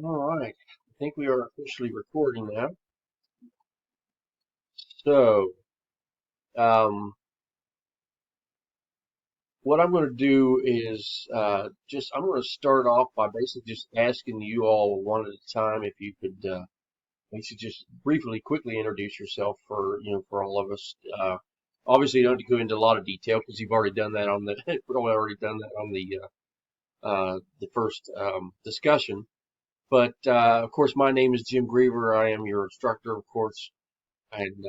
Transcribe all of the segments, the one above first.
All right. I think we are officially recording now. So, um, what I'm going to do is I'm going to start off by basically just asking you all one at a time if you could basically just briefly, quickly introduce yourself for all of us. Obviously, you don't have to go into a lot of detail because you've already done that on the probably already done that on the first discussion. But of course, my name is Jim Griever. I am your instructor, of course, and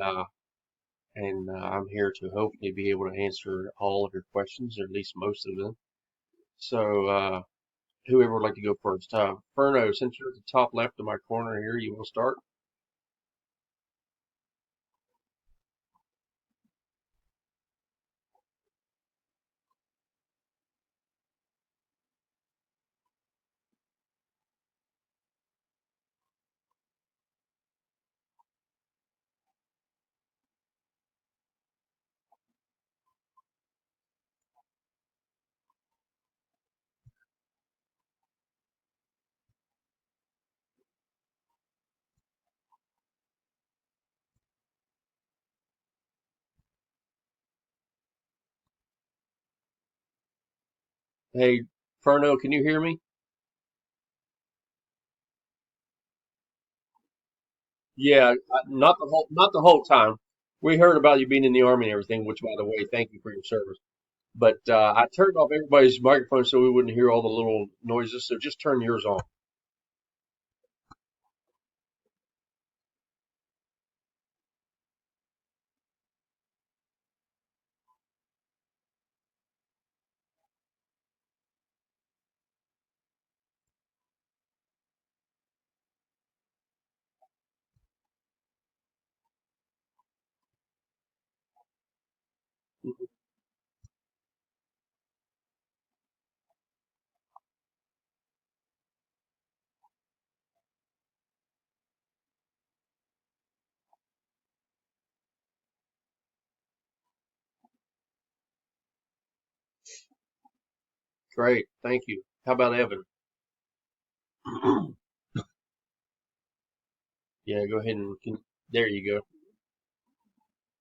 I'm here to hopefully be able to answer all of your questions, or at least most of them. So, whoever would like to go first? Ferno, since you're at the top left of my corner here, you will start. Hey, Ferno, can you hear me? Yeah, not the whole time. We heard about you being in the army and everything, which, by the way, thank you for your service. But I turned off everybody's microphone so we wouldn't hear all the little noises. So just turn yours on. Great, thank you. How about Evan? Yeah, go ahead and there you go.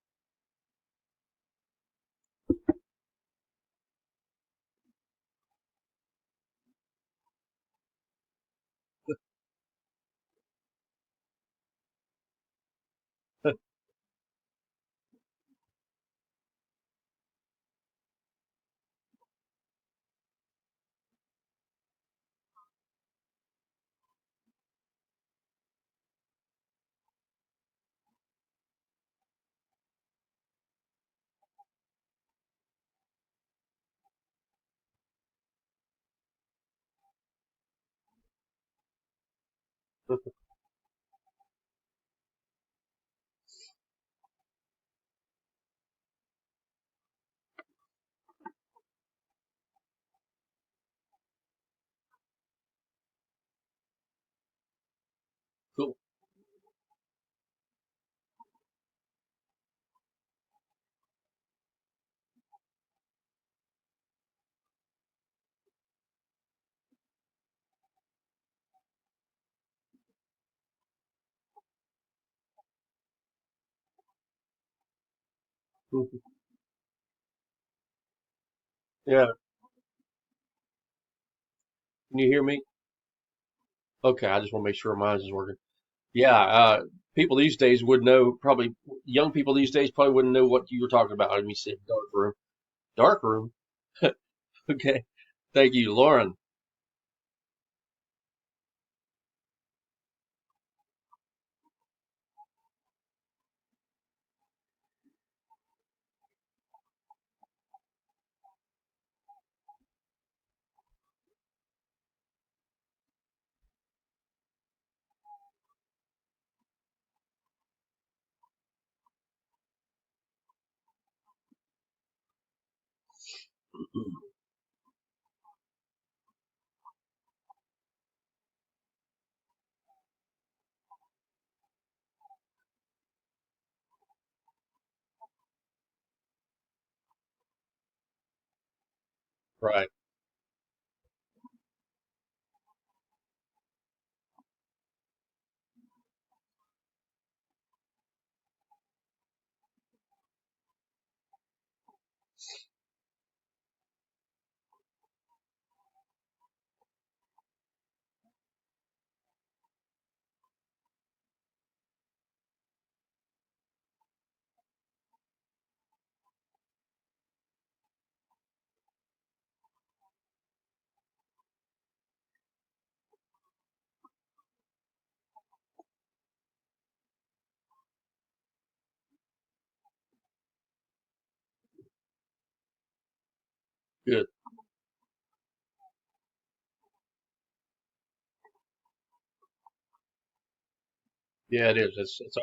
Cool. Yeah, can you hear me? Okay, I just want to make sure mine is working. Yeah, people these days would know, probably young people these days probably wouldn't know what you were talking about when you said dark room. Dark room? Okay, thank you, Lauren. Right. Good. Yeah, it is. It's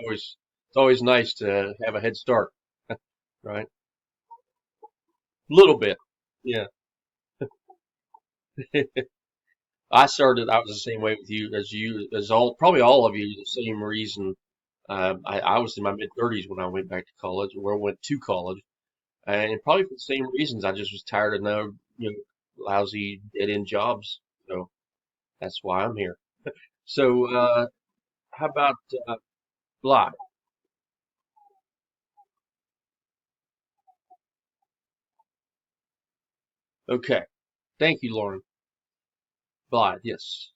always nice to have a head start, right? A little bit. Yeah. I was the same way with as probably all of you, the same reason. I was in my mid-30s when I went back to college, or went to college, and probably for the same reasons. I just was tired of no, lousy dead-end jobs. So that's why I'm here. So, how about Bly? Okay. Thank you, Lauren. Bly, yes.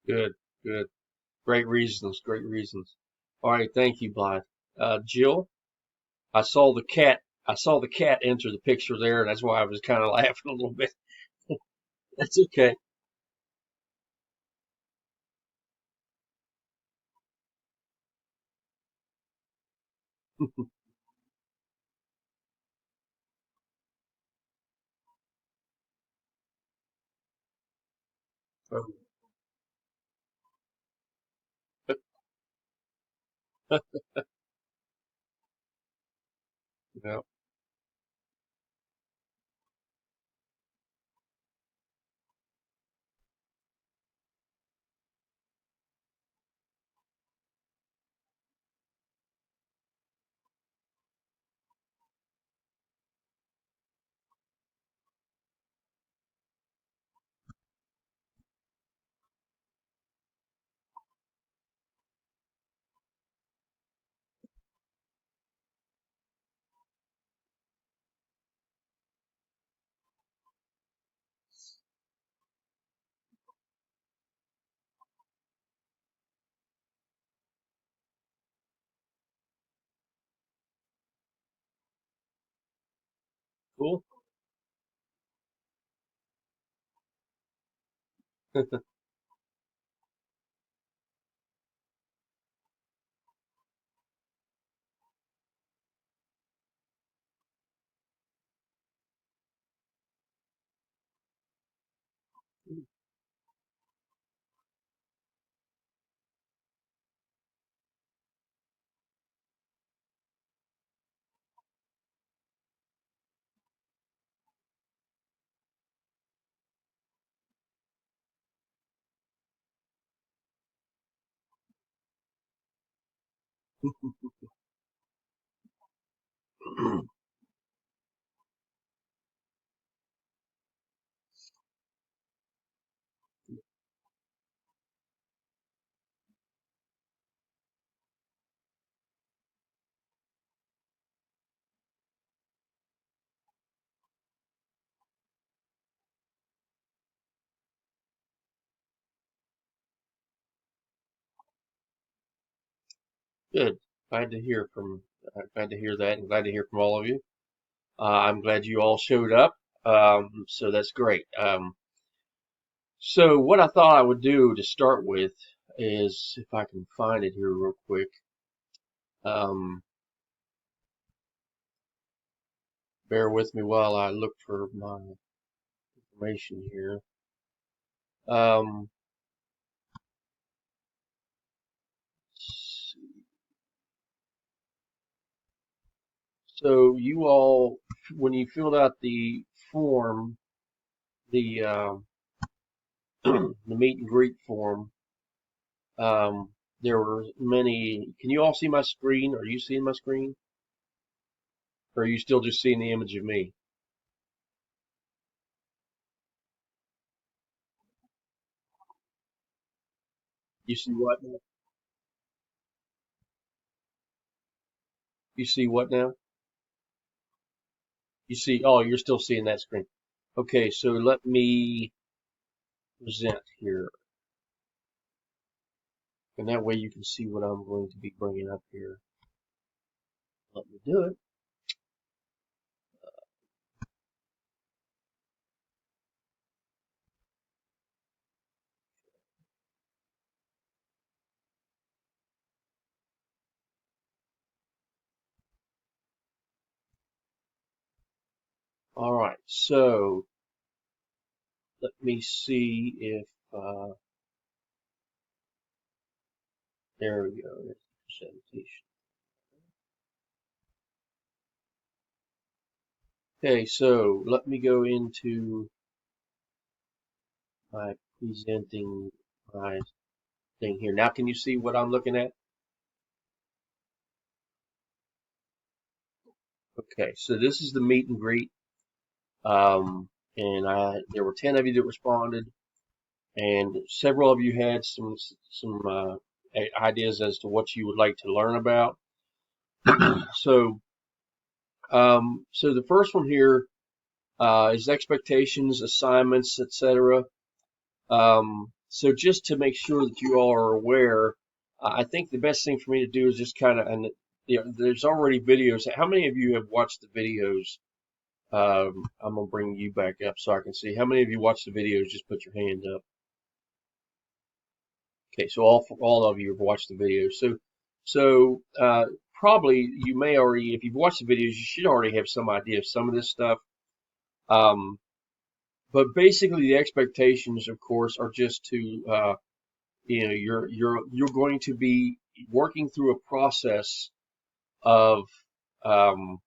Good, good. Great reasons, great reasons. All right, thank you, Bly. Jill, I saw the cat. I saw the cat enter the picture there, and that's why I was kind of laughing a little bit. That's okay. Yeah, cool. Good. Glad to hear that, and glad to hear from all of you. I'm glad you all showed up. So that's great. So what I thought I would do to start with is, if I can find it here real quick. Um, Bear with me while I look for my information here. Um, So you all, when you filled out the form, the the meet and greet form, there were many. Can you all see my screen? Are you seeing my screen? Or are you still just seeing the image of me? You see what now? You see what now? You see, oh, you're still seeing that screen. Okay, so let me present here. And that way you can see what I'm going to be bringing up here. Let me do it. All right, so let me see if, there we go, there's the presentation. Okay, so let me go into my presenting my thing here. Now, can you see what I'm looking at? Okay, so this is the meet and greet. And there were 10 of you that responded, and several of you had some ideas as to what you would like to learn about. So, so the first one here is expectations, assignments, etc. So just to make sure that you all are aware, I think the best thing for me to do is just kind of, and there's already videos. How many of you have watched the videos? I'm gonna bring you back up so I can see. How many of you watched the videos? Just put your hand up. Okay, so all of you have watched the videos. So probably you may already, if you've watched the videos, you should already have some idea of some of this stuff. Um, but basically, the expectations, of course, are just to you're going to be working through a process of um,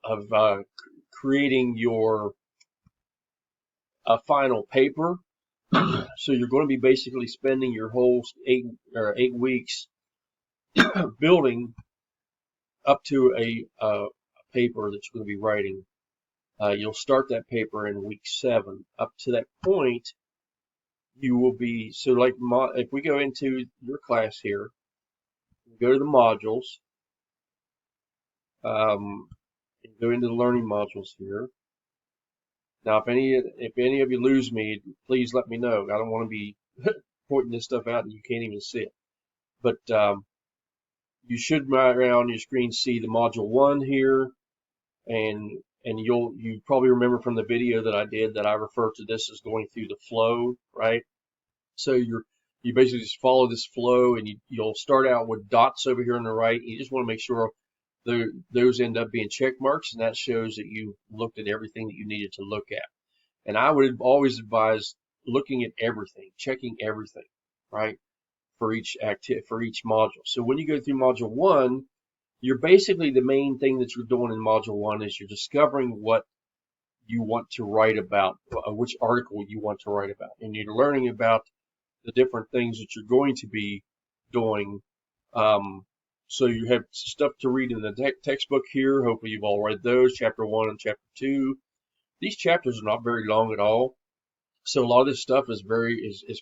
of creating your final paper. So you're going to be basically spending your whole 8 weeks building up to a paper that you're going to be writing. You'll start that paper in week 7. Up to that point, you will be, so like if we go into your class here, go to the modules, and go into the learning modules here. Now, if any of you lose me, please let me know. I don't want to be pointing this stuff out and you can't even see it. But you should right around your screen see the module 1 here, and you probably remember from the video that I did that I refer to this as going through the flow, right? So you basically just follow this flow, and you'll start out with dots over here on the right. You just want to make sure those end up being check marks, and that shows that you looked at everything that you needed to look at. And I would always advise looking at everything, checking everything, right? For each module. So when you go through module 1, you're basically, the main thing that you're doing in module 1 is you're discovering what you want to write about, which article you want to write about, and you're learning about the different things that you're going to be doing. Um, so you have stuff to read in the textbook here. Hopefully you've all read those, chapter 1 and chapter 2. These chapters are not very long at all. So a lot of this stuff is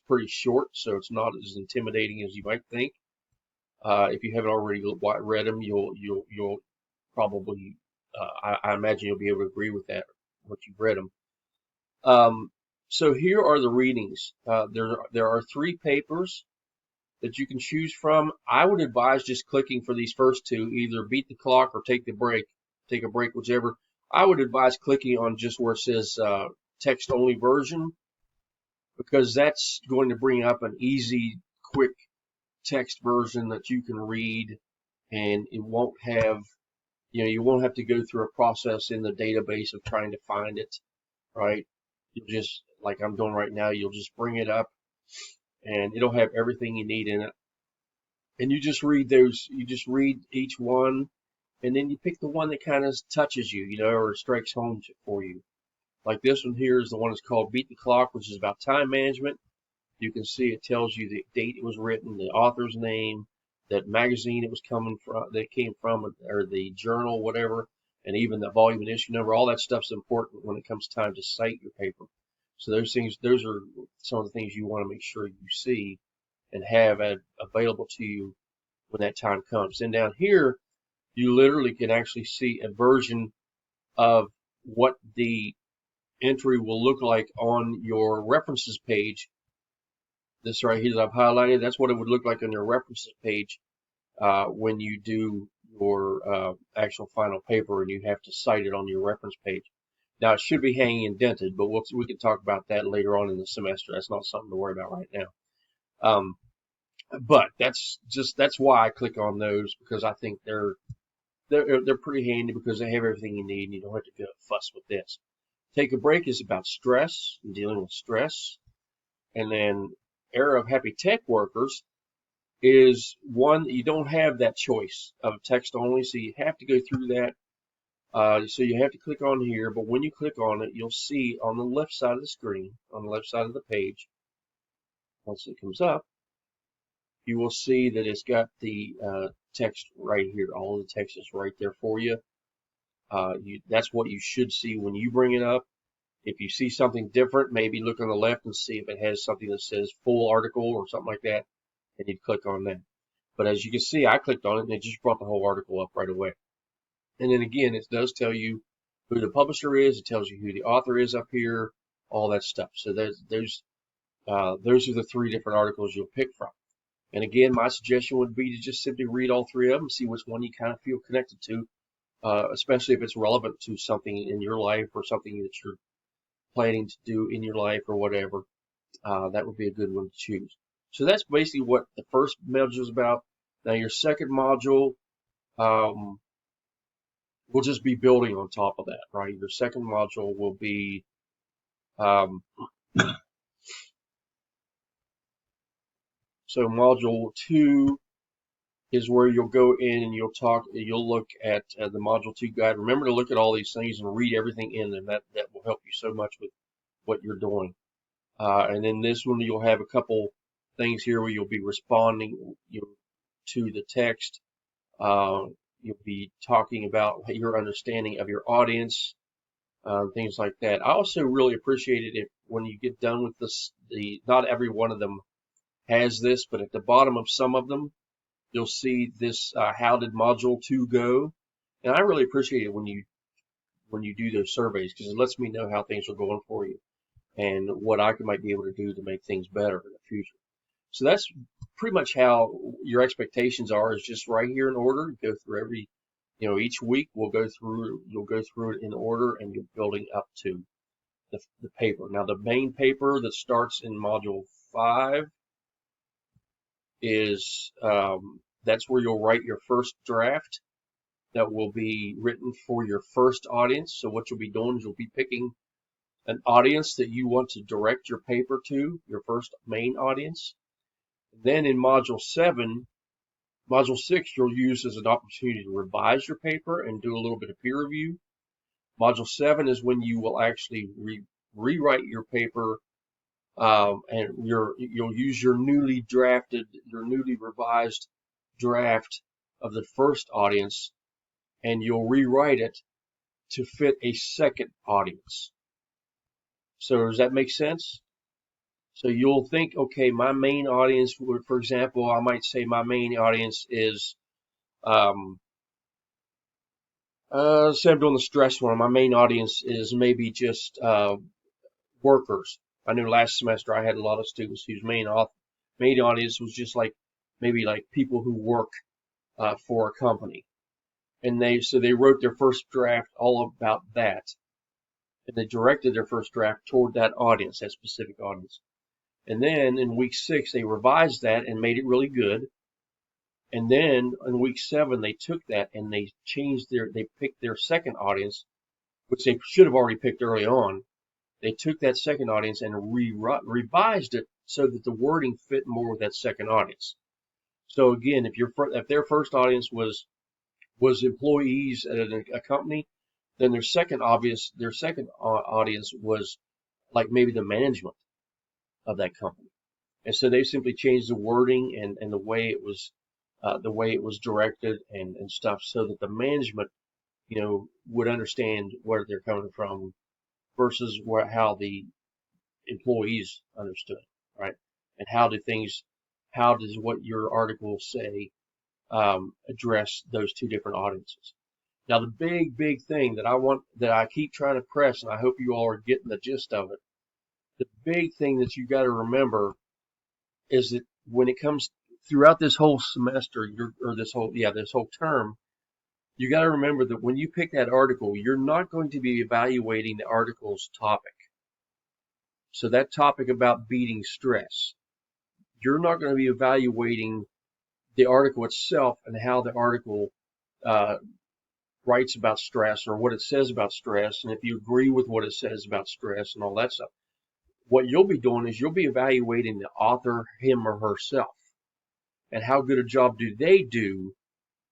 pretty short, so it's not as intimidating as you might think. If you haven't already read them, you'll probably, I imagine you'll be able to agree with that once you've read them. So here are the readings. There are 3 papers that you can choose from. I would advise just clicking for these first 2, either beat the clock or take a break, whichever. I would advise clicking on just where it says text only version, because that's going to bring up an easy, quick text version that you can read, and it won't have, you won't have to go through a process in the database of trying to find it, right? You'll just, like I'm doing right now, you'll just bring it up and it'll have everything you need in it. And you just read those. You just read each one, and then you pick the one that kind of touches you, or strikes home for you. Like this one here is the one that's called Beat the Clock, which is about time management. You can see it tells you the date it was written, the author's name, that magazine it was coming from, that it came from, or the journal, whatever, and even the volume and issue number. All that stuff's important when it comes time to cite your paper. So those are some of the things you want to make sure you see and have available to you when that time comes. And down here, you literally can actually see a version of what the entry will look like on your references page. This right here that I've highlighted, that's what it would look like on your references page when you do your actual final paper and you have to cite it on your reference page. Now, it should be hanging indented, but we can talk about that later on in the semester. That's not something to worry about right now. But that's why I click on those, because I think they're pretty handy because they have everything you need and you don't have to go fuss with this. Take a break is about stress and dealing with stress. And then Era of Happy Tech Workers is one that you don't have that choice of text only, so you have to go through that. So you have to click on here, but when you click on it, you'll see on the left side of the screen, on the left side of the page, once it comes up, you will see that it's got the text right here. All of the text is right there for you. That's what you should see when you bring it up. If you see something different, maybe look on the left and see if it has something that says full article or something like that, and you'd click on that. But as you can see, I clicked on it and it just brought the whole article up right away. And then again, it does tell you who the publisher is. It tells you who the author is up here, all that stuff. So those are the 3 different articles you'll pick from. And again, my suggestion would be to just simply read all 3 of them, see which one you kind of feel connected to, especially if it's relevant to something in your life or something that you're planning to do in your life or whatever. That would be a good one to choose. So that's basically what the first module is about. Now your second module will just be building on top of that, right? Your second module will be so module 2 is where you'll go in and you'll look at the module 2 guide. Remember to look at all these things and read everything in them. That will help you so much with what you're doing. And then this one, you'll have a couple things here where you'll be responding to the text. You'll be talking about your understanding of your audience, things like that. I also really appreciate it if when you get done with this, not every one of them has this, but at the bottom of some of them, you'll see this, how did module 2 go? And I really appreciate it when you do those surveys, because it lets me know how things are going for you and what I might be able to do to make things better in the future. So that's pretty much how your expectations are, is just right here in order. Go through every, each week you'll go through it in order, and you're building up to the paper. Now the main paper that starts in module 5 is, that's where you'll write your first draft that will be written for your first audience. So what you'll be doing is you'll be picking an audience that you want to direct your paper to, your first main audience. Then in module 6, you'll use as an opportunity to revise your paper and do a little bit of peer review. Module 7 is when you will actually rewrite your paper, and you'll use your newly revised draft of the first audience, and you'll rewrite it to fit a second audience. So does that make sense? So you'll think, okay, my main audience, for example, I might say my main audience is, say I'm doing the stress one. My main audience is maybe just workers. I knew last semester I had a lot of students whose main audience was just maybe people who work for a company, and they wrote their first draft all about that, and they directed their first draft toward that audience, that specific audience. And then in week 6, they revised that and made it really good. And then in week 7, they took that and they picked their second audience, which they should have already picked early on. They took that second audience and revised it so that the wording fit more with that second audience. So again, if their first audience was employees at a company, then their second audience was like maybe the management of that company. And so they simply changed the wording and the way it was directed and stuff so that the management, would understand where they're coming from versus how the employees understood, right? And how does what your article say address those two different audiences? Now, the big thing that I keep trying to press, and I hope you all are getting the gist of it. The big thing that you got to remember is that when it comes throughout this whole semester, or this whole term, you got to remember that when you pick that article, you're not going to be evaluating the article's topic. So that topic about beating stress, you're not going to be evaluating the article itself and how the article uh, writes about stress or what it says about stress, and if you agree with what it says about stress and all that stuff. What you'll be doing is you'll be evaluating the author, him or herself, and how good a job do they do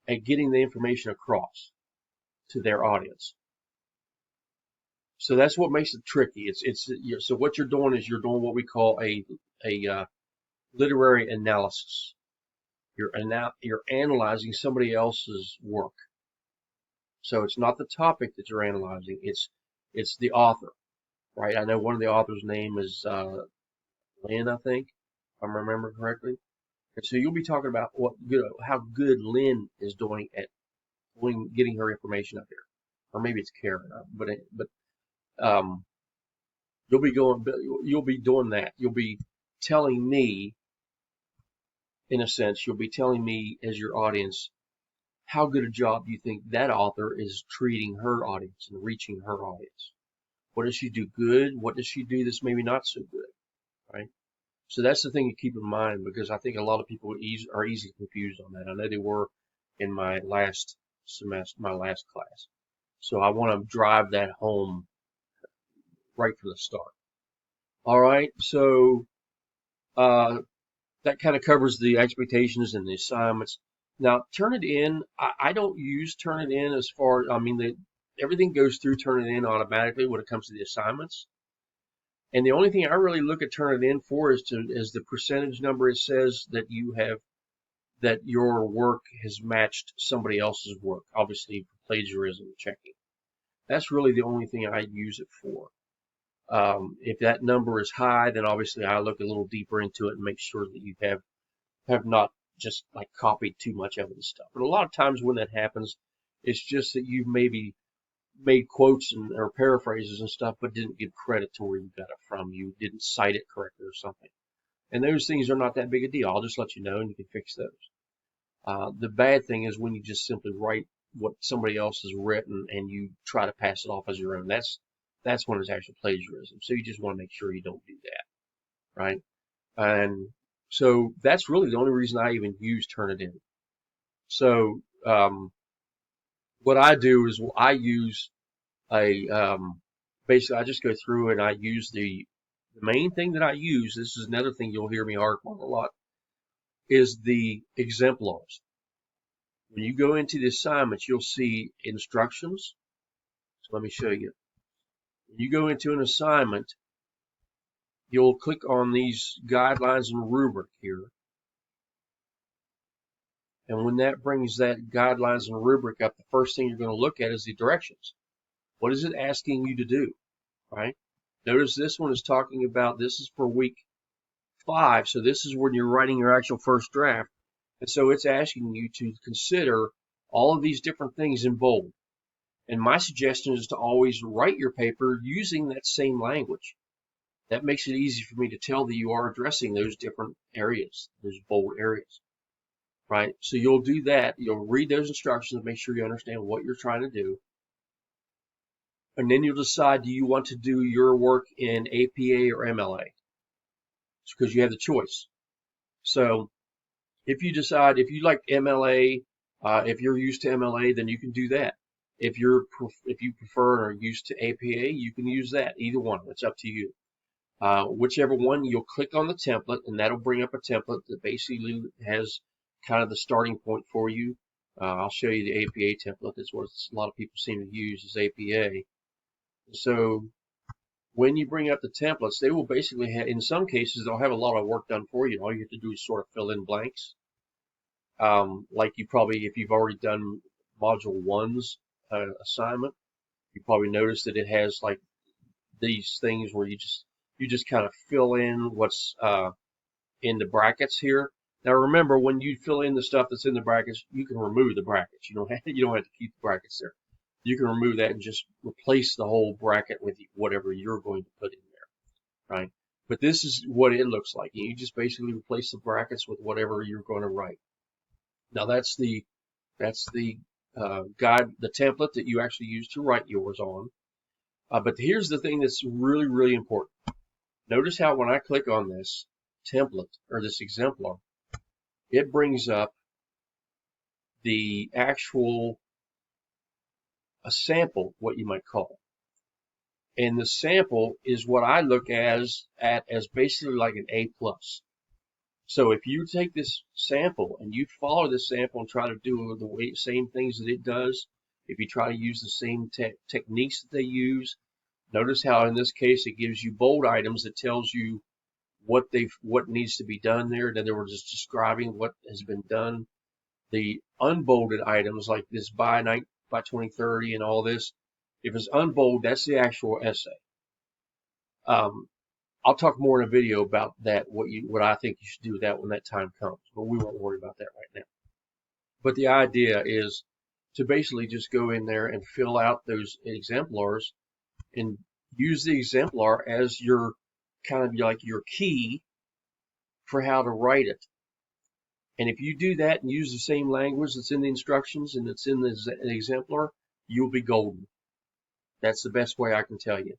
at getting the information across to their audience. So that's what makes it tricky. So what you're doing is you're doing what we call a literary analysis. You're analyzing somebody else's work. So it's not the topic that you're analyzing. It's the author, right? I know one of the authors' name is Lynn, I think, if I remember correctly. And so you'll be talking about how good Lynn is doing at getting her information out there, or maybe it's Karen, but um, you'll be doing that. You'll be telling me, in a sense, you'll be telling me as your audience how good a job you think that author is treating her audience and reaching her audience. What does she do good? What does she do that's maybe not so good, right? So that's the thing to keep in mind, because I think a lot of people are easily confused on that. I know they were in my last semester, my last class. So I want to drive that home right from the start. All right, so that kind of covers the expectations and the assignments. Now, Turnitin, I don't use Turnitin as far, I mean, everything goes through Turnitin automatically when it comes to the assignments. And the only thing I really look at Turnitin for is the percentage number it says that that your work has matched somebody else's work, obviously for plagiarism checking. That's really the only thing I use it for. If that number is high, then obviously I look a little deeper into it and make sure that you have not just like copied too much of the stuff. But a lot of times when that happens, it's just that you've maybe made quotes or paraphrases and stuff, but didn't give credit to where you got it from. You didn't cite it correctly or something. And those things are not that big a deal. I'll just let you know and you can fix those. The bad thing is when you just simply write what somebody else has written and you try to pass it off as your own. That's when it's actual plagiarism. So you just want to make sure you don't do that, right? And so that's really the only reason I even use Turnitin. So what I do is I use basically I just go through and I use the main thing that I use. This is another thing you'll hear me harp on a lot, is the exemplars. When you go into the assignments, you'll see instructions. So let me show you. When you go into an assignment, you'll click on these guidelines and rubric here. And when that brings that guidelines and rubric up, the first thing you're going to look at is the directions. What is it asking you to do, right? Notice this one is talking about, this is for week 5, so this is when you're writing your actual first draft. And so it's asking you to consider all of these different things in bold. And my suggestion is to always write your paper using that same language. That makes it easy for me to tell that you are addressing those different areas, those bold areas, right? So you'll do that. You'll read those instructions, make sure you understand what you're trying to do. And then you'll decide, do you want to do your work in APA or MLA? It's because you have the choice. So if you decide, if you like MLA, if you're used to MLA, then you can do that. If you prefer or are used to APA, you can use that. Either one, it's up to you. Whichever one, you'll click on the template, and that'll bring up a template that basically has kind of the starting point for you. I'll show you the APA template. That's what a lot of people seem to use is APA. So when you bring up the templates, they will basically have, in some cases, they'll have a lot of work done for you. All you have to do is sort of fill in blanks. Like you probably, if you've already done module 1's assignment, you probably noticed that it has like these things where you just kind of fill in what's in the brackets here. Now remember, when you fill in the stuff that's in the brackets, you can remove the brackets. You don't have to keep the brackets there. You can remove that and just replace the whole bracket with whatever you're going to put in there, right? But this is what it looks like. You just basically replace the brackets with whatever you're going to write. Now that's the guide, the template that you actually use to write yours on. But here's the thing that's really, really important. Notice how when I click on this template or this exemplar, it brings up the actual a sample, what you might call. And the sample is what I look at as basically like an A+. So if you take this sample and you follow this sample and try to do the same things that it does, if you try to use the same techniques that they use, notice how in this case it gives you bold items that tells you what needs to be done there. In other words, it's describing what has been done. The unbolded items like this by 2030 and all this, if it's unbold, that's the actual essay. I'll talk more in a video about that, what I think you should do with that when that time comes, but we won't worry about that right now. But the idea is to basically just go in there and fill out those exemplars and use the exemplar as your kind of like your key for how to write it. And if you do that and use the same language that's in the instructions and that's in the exemplar, you'll be golden. That's the best way I can tell you.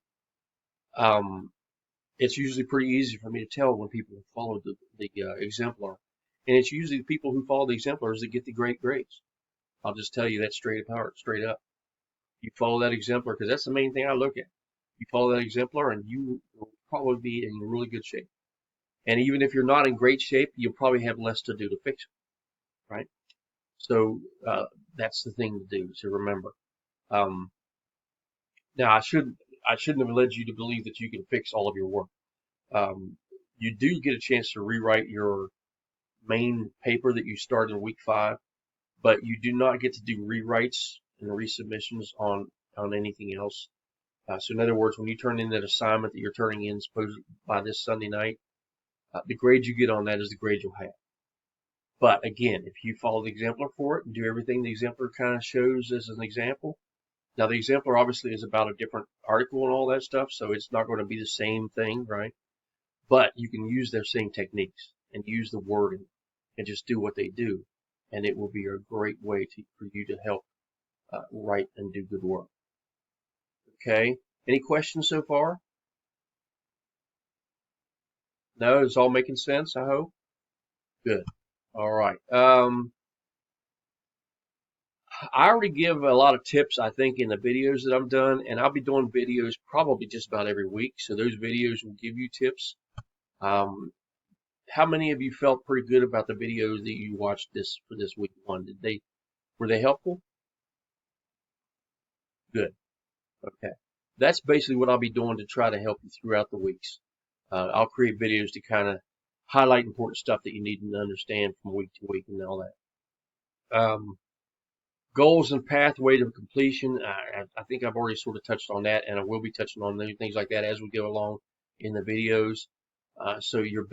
It's usually pretty easy for me to tell when people follow the exemplar. And it's usually the people who follow the exemplars that get the great grades. I'll just tell you that straight up. You follow that exemplar, because that's the main thing I look at. You follow that exemplar and you will probably be in really good shape. And even if you're not in great shape, you'll probably have less to do to fix it, right? So that's the thing to do, to remember. Now, I shouldn't have led you to believe that you can fix all of your work. You do get a chance to rewrite your main paper that you started in week 5, but you do not get to do rewrites and resubmissions on anything else. So in other words, when you turn in that assignment that you're turning in supposedly by this Sunday night, the grade you get on that is the grade you'll have. But again, if you follow the exemplar for it and do everything the exemplar kind of shows as an example, now the exemplar obviously is about a different article and all that stuff, so it's not going to be the same thing, right? But you can use their same techniques and use the wording and just do what they do, and it will be a great way for you to help write and do good work. Okay, any questions so far? No, it's all making sense, I hope? Good. All right. I already give a lot of tips, I think, in the videos that I've done, and I'll be doing videos probably just about every week, so those videos will give you tips. How many of you felt pretty good about the videos that you watched for this week 1? Were they helpful? Good. Okay. That's basically what I'll be doing to try to help you throughout the weeks. I'll create videos to kind of highlight important stuff that you need to understand from week to week and all that. Goals and pathway to completion. I think I've already sort of touched on that, and I will be touching on things like that as we go along in the videos. So your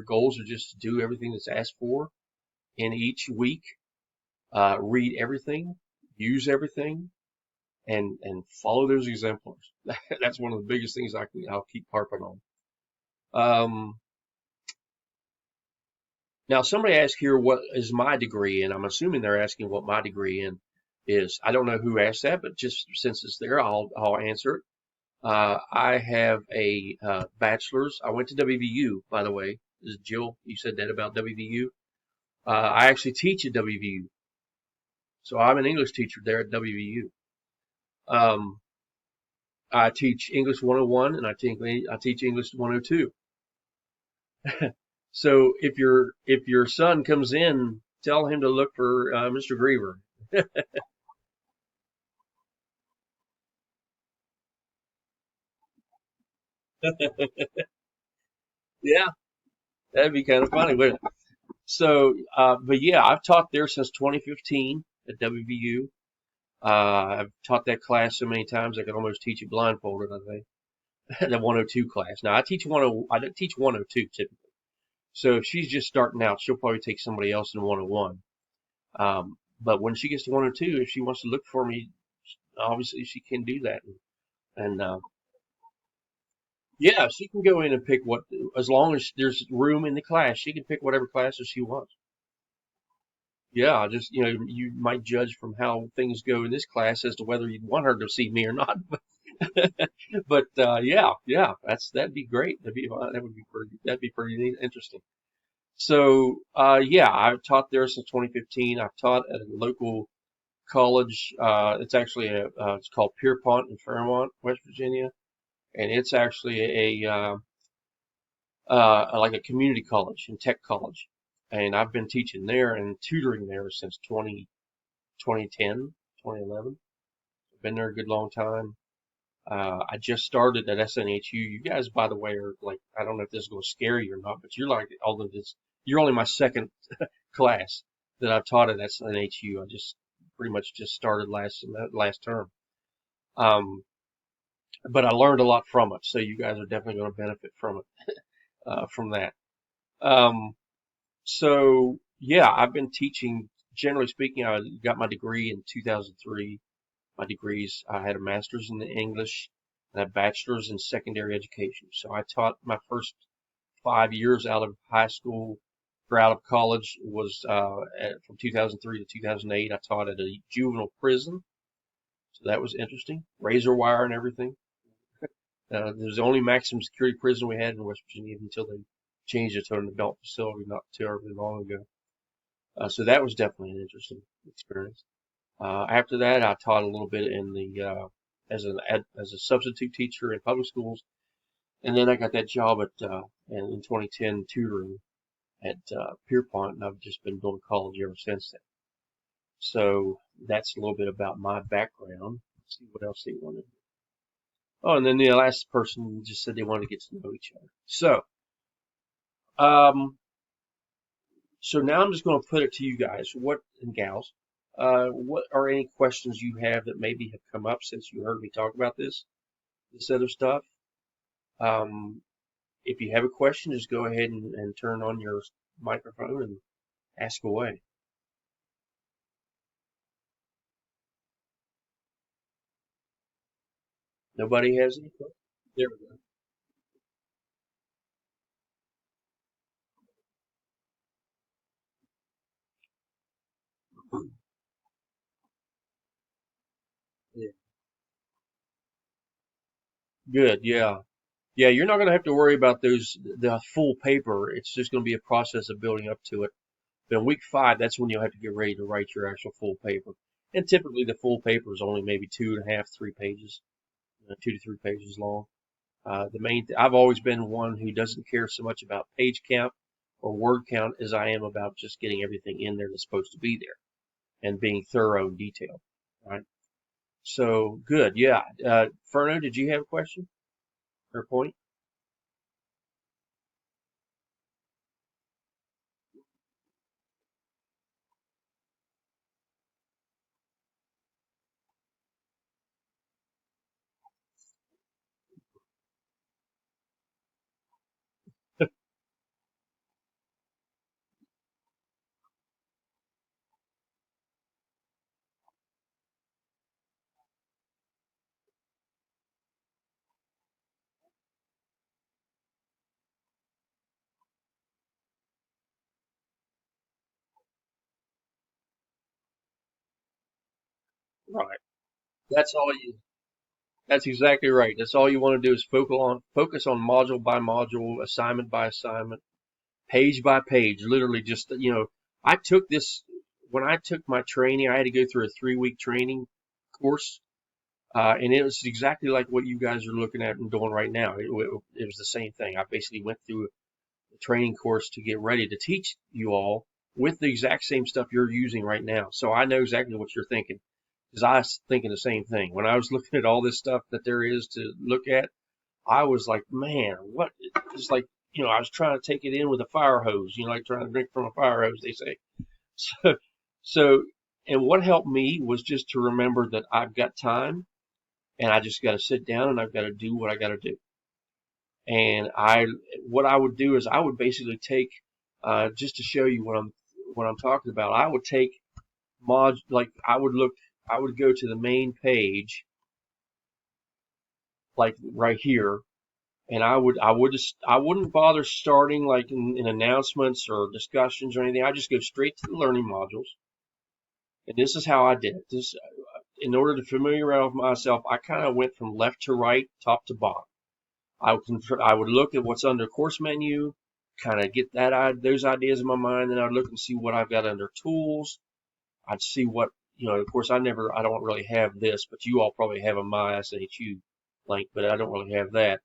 goals are just to do everything that's asked for in each week. Read everything, use everything, and follow those exemplars. That's one of the biggest things I'll keep harping on. Now somebody asked here, what is my degree in? I'm assuming they're asking what my degree in is. I don't know who asked that, but just since it's there, I'll answer it. I have a bachelor's. I went to WVU, by the way. This is Jill. You said that about WVU. I actually teach at WVU. So I'm an English teacher there at WVU. I teach English 101 and I teach English 102. So if your son comes in tell him to look for Mr. Griever. Yeah, that'd be kind of funny, wouldn't it? So, but yeah, I've taught there since 2015 at WVU. I've taught that class so many times I could almost teach it blindfolded, I think. The 102 class. Now I don't teach 102 typically. So if she's just starting out, she'll probably take somebody else in 101. But when she gets to 102, if she wants to look for me, obviously she can do that. And yeah, she can go in and pick what, as long as there's room in the class, she can pick whatever classes she wants. Yeah, just, you might judge from how things go in this class as to whether you'd want her to see me or not. But yeah, yeah, that'd be great. That'd be pretty interesting. So yeah, I've taught there since 2015. I've taught at a local college. It's actually it's called Pierpont in Fairmont, West Virginia, and it's actually like a community college and tech college. And I've been teaching there and tutoring there since 2010, 2011. I've been there a good long time. I just started at SNHU. You guys, by the way, are like, I don't know if this is going to scare you or not, but you're like, although this, you're only my second class that I've taught at SNHU. I just pretty much just started last term. Um, but I learned a lot from it, so you guys are definitely going to benefit from that. Um, so yeah, I've been teaching. Generally speaking, I got my degree in 2003. My degrees, I had a master's in English and a bachelor's in secondary education. So I taught my first 5 years out of high school or out of college was from 2003 to 2008. I taught at a juvenile prison, so that was interesting. Razor wire and everything. It was the only maximum security prison we had in West Virginia until they changed it to an adult facility not terribly long ago. So that was definitely an interesting experience. After that, I taught a little bit in the as a substitute teacher in public schools, and then I got that job in 2010 tutoring at Pierpont, and I've just been doing college ever since then. So that's a little bit about my background. Let's see what else they wanted. Oh, and then the last person just said they wanted to get to know each other. Um, so now I'm just going to put it to you guys, what and gals, what are any questions you have that maybe have come up since you heard me talk about this other stuff? Um, if you have a question, just go ahead and turn on your microphone and ask away. Nobody has any questions? There we go. Yeah. Good, yeah. Yeah, you're not going to have to worry about the full paper. It's just going to be a process of building up to it. Then week 5, that's when you'll have to get ready to write your actual full paper. And typically the full paper is only maybe 2.5, 3 pages, 2 to 3 pages long. I've always been one who doesn't care so much about page count or word count as I am about just getting everything in there that's supposed to be there and being thorough and detailed. Right. So good. Yeah. Ferno, did you have a question or a point? Right. That's all you. That's exactly right. That's all you want to do is focus on module by module, assignment by assignment, page by page. Literally, just I took this when I took my training. I had to go through a 3-week training course. And it was exactly like what you guys are looking at and doing right now. It was the same thing. I basically went through a training course to get ready to teach you all with the exact same stuff you're using right now. So I know exactly what you're thinking, because I was thinking the same thing. When I was looking at all this stuff that there is to look at, I was like, man, what? It's like, I was trying to take it in with a fire hose, like trying to drink from a fire hose, they say. So, so, and what helped me was just to remember that I've got time and I just got to sit down and I've got to do what I got to do. And what I would do is I would basically take, just to show you what I'm talking about. I would take like I would go to the main page, like right here, and I wouldn't bother starting like in announcements or discussions or anything. I just go straight to the learning modules, and this is how I did it. In order to familiarize myself, I kind of went from left to right, top to bottom. I would look at what's under course menu, kind of get those ideas in my mind, and I'd look and see what I've got under tools. I'd see what, of course I don't really have this, but you all probably have a MySHU link, but I don't really have that.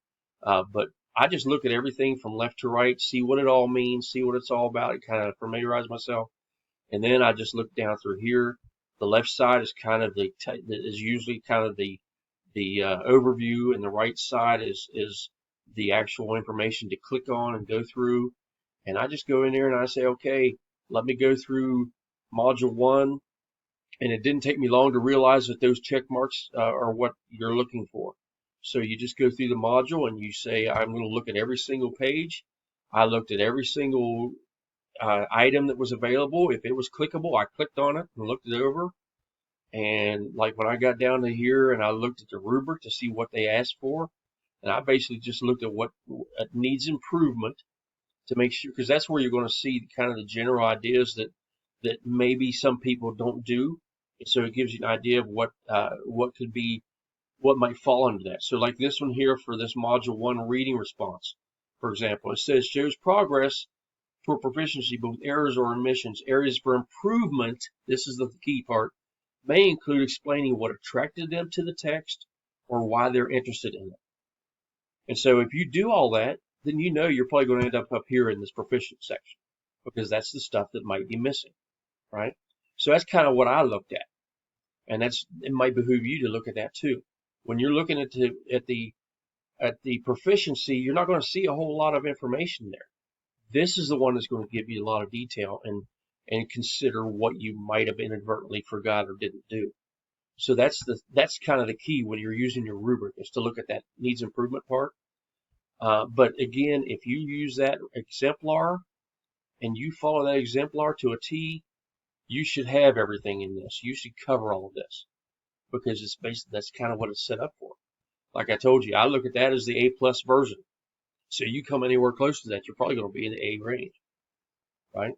But I just look at everything from left to right, see what it all means, see what it's all about, and kind of familiarize myself. And then I just look down through here. The left side is kind of is usually kind of the overview, and the right side is the actual information to click on and go through. And I just go in there and I say, okay, let me go through module 1. And it didn't take me long to realize that those check marks are what you're looking for. So you just go through the module and you say, I'm going to look at every single page. I looked at every single item that was available. If it was clickable, I clicked on it and looked it over. And like when I got down to here and I looked at the rubric to see what they asked for, and I basically just looked at what needs improvement to make sure, because that's where you're going to see kind of the general ideas that maybe some people don't do. And so it gives you an idea of what might fall under that. So like this one here for this module 1 reading response, for example, it says shows progress for proficiency, but with errors or omissions. Areas for improvement, this is the key part, may include explaining what attracted them to the text or why they're interested in it. And so if you do all that, then you're probably going to end up here in this proficient section, because that's the stuff that might be missing, right? So that's kind of what I looked at. And it might behoove you to look at that too. When you're looking at the proficiency, you're not going to see a whole lot of information there. This is the one that's going to give you a lot of detail and consider what you might have inadvertently forgot or didn't do. So that's kind of the key when you're using your rubric, is to look at that needs improvement part. But again, if you use that exemplar and you follow that exemplar to a T, you should have everything in this. You should cover all of this, because it's basically, that's kind of what it's set up for. Like I told you, I look at that as the A+ version. So you come anywhere close to that, you're probably going to be in the A range, right?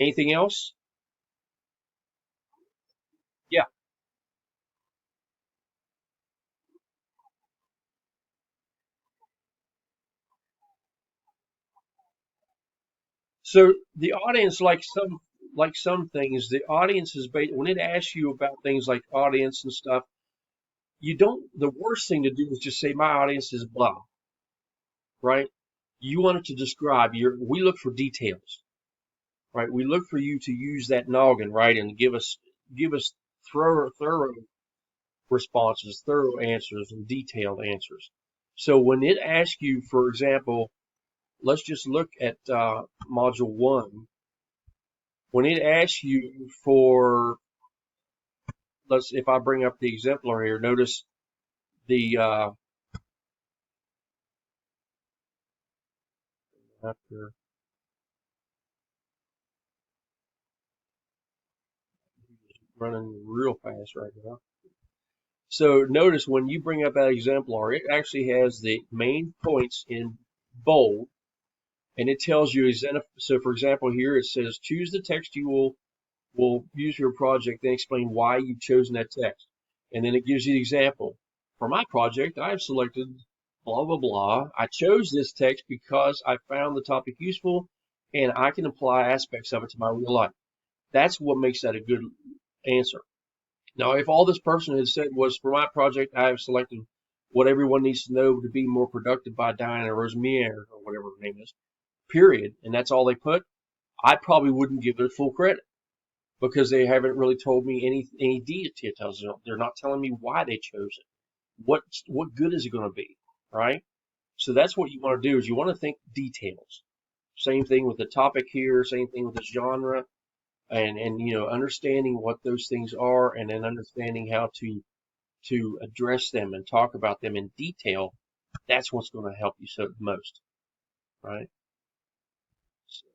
Anything else? Yeah. So the audience, like some things, the audience is when it asks you about things like audience and stuff, the worst thing to do is just say my audience is blah, right? You want it to describe we look for details, right? We look for you to use that noggin, right? And give us thorough responses, thorough answers, and detailed answers. So when it asks you, for example, let's just look at module 1. When it asks you for, if I bring up the exemplar here, notice the after running real fast right now. So notice when you bring up that exemplar, it actually has the main points in bold, and it tells you so for example here it says choose the text you will use for your project, then explain why you've chosen that text. And then it gives you the example. For my project, I've selected blah, blah, blah. I chose this text because I found the topic useful and I can apply aspects of it to my real life. That's what makes that a good answer. Now, if all this person had said was, for my project, I have selected what everyone needs to know to be more productive by Diana Rosemier, or whatever her name is, period, and that's all they put, I probably wouldn't give it full credit because they haven't really told me any details. They're not telling me why they chose it. What good is it going to be, right? So that's what you want to do is you want to think details. Same thing with the topic here, same thing with the genre, and understanding what those things are, and then understanding how to address them and talk about them in detail. That's what's going to help you so most, right? So,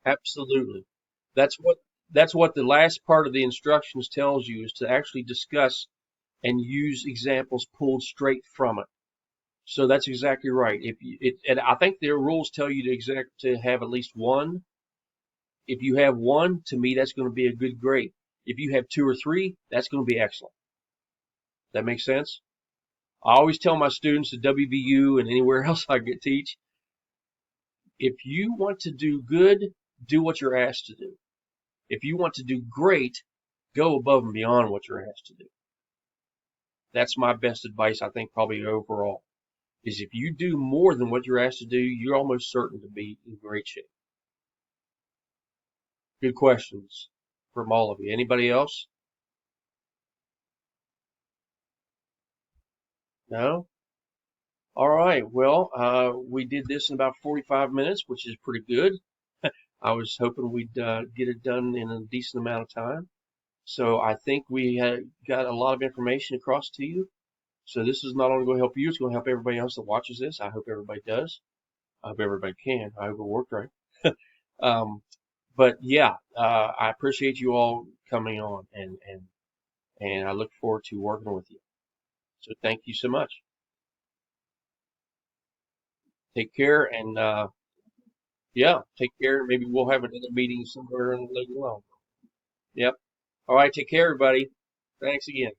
absolutely. That's what that's what the last part of the instructions tells you is to actually discuss and use examples pulled straight from it. So that's exactly right. If you, it, and I think their rules tell you to have at least one. If you have one, to me, that's going to be a good grade. If you have two or three, that's going to be excellent. That makes sense. I always tell my students at WVU and anywhere else I get teach, if you want to do good, do what you're asked to do. If you want to do great, go above and beyond what you're asked to do. That's my best advice, I think, probably overall, is if you do more than what you're asked to do, you're almost certain to be in great shape. Good questions from all of you. Anybody else? No? All right. Well, we did this in about 45 minutes, which is pretty good. I was hoping we'd get it done in a decent amount of time. So I think we got a lot of information across to you. So this is not only going to help you, it's going to help everybody else that watches this. I hope everybody does. I hope everybody can. I hope it worked right. Um, but yeah, I appreciate you all coming on and I look forward to working with you. So thank you so much. Take care and yeah, take care. Maybe we'll have another meeting somewhere later on. Yep. All right. Take care, everybody. Thanks again.